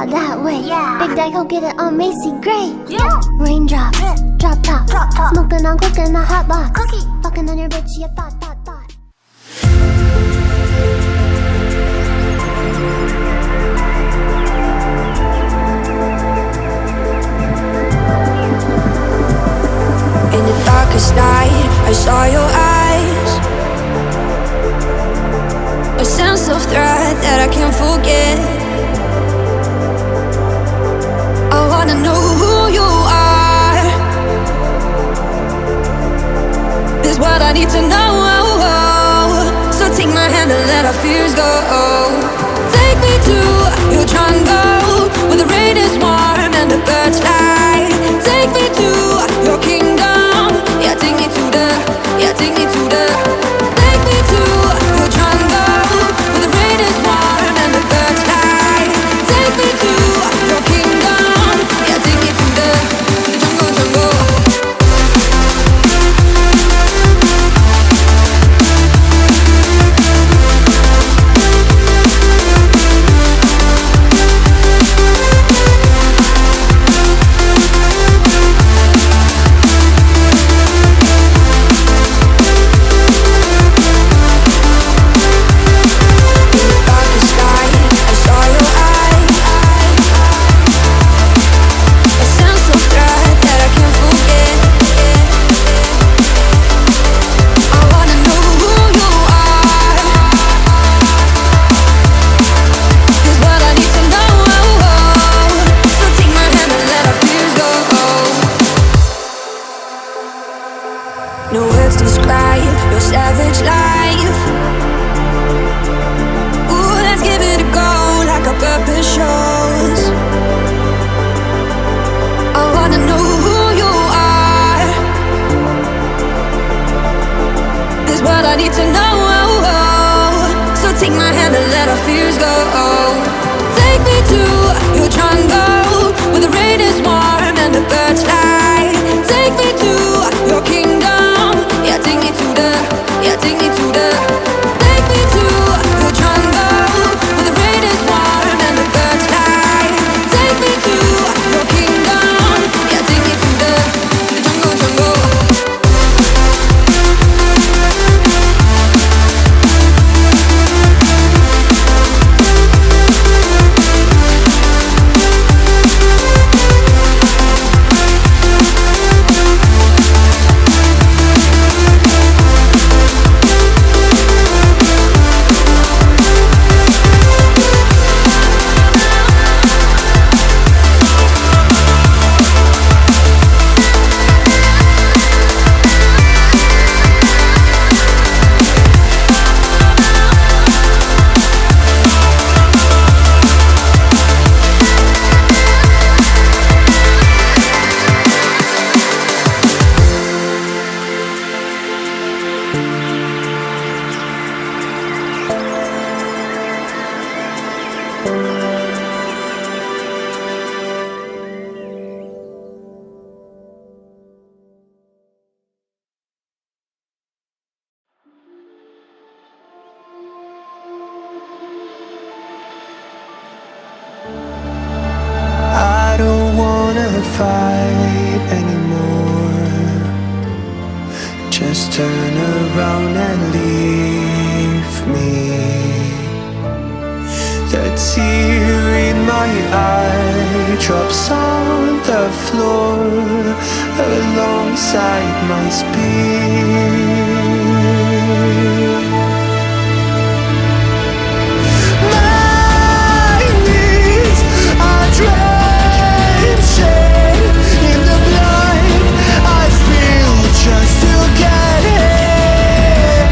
out that way. Big Daddy, go get it on Macy Gray. Raindrops, drop tops, smoking on cooking a hot box, fucking on your bitch, you thought. In the darkest night, I saw your eyes, a sense of threat that I can't forget. I wanna know who you are, is what I need to know. So take my hand and let our fears go. Take me to your jungle, where the rain is warm and the birds fly. Take me to your kingdom. Yeah, take me to the, take me to the. Take me to your jungle, where the rain is warm and the birds fly. Take me to your kingdom. Yeah, take me to the jungle. No words describe your savage life. Ooh, let's give it a go like our purpose shows. I wanna know who you are, is what I need to know. So take my hand and let our fears go. Take me to your jungle, where the rain is warm and the birds fly. Take me to your kingdom. Yeah, take me to the, take me to the. Take me to your jungle, where the rain is warm and the birds fly. Take me to your kingdom. Yeah, take me to the jungle. I don't wanna fight anymore. Just turn around and leave me. The tear in my eye drops on the floor alongside my spear. My knees are drenched in the blood I spilled just to get here.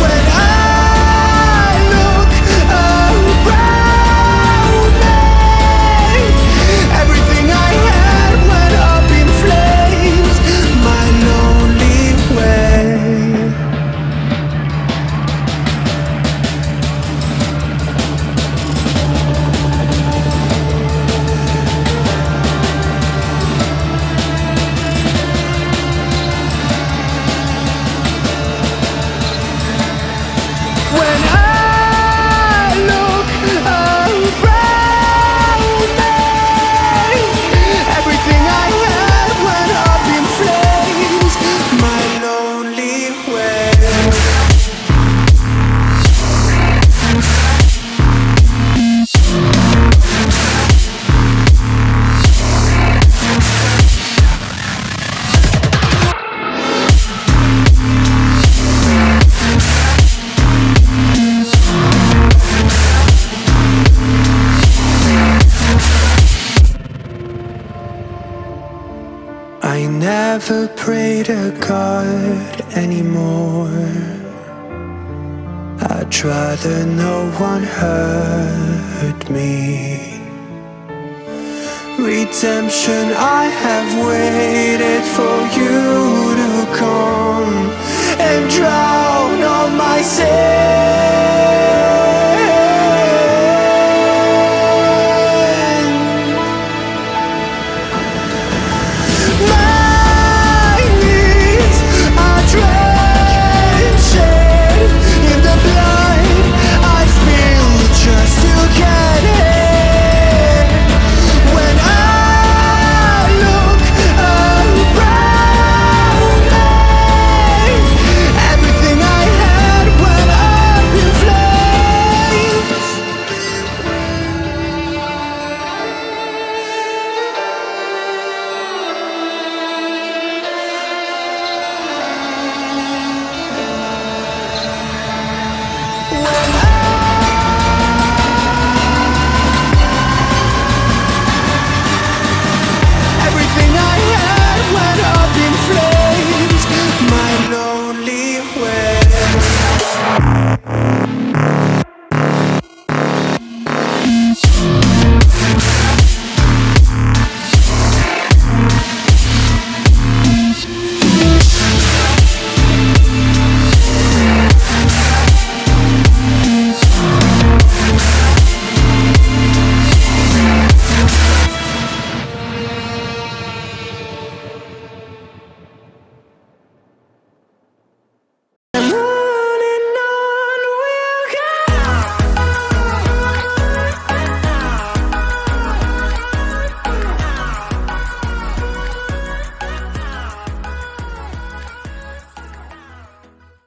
When I look around me, everything I had went up in flames. My lonely way. I never pray to God anymore. I'd rather no one hurt me. Redemption, I have waited for you to come and drown all my sins.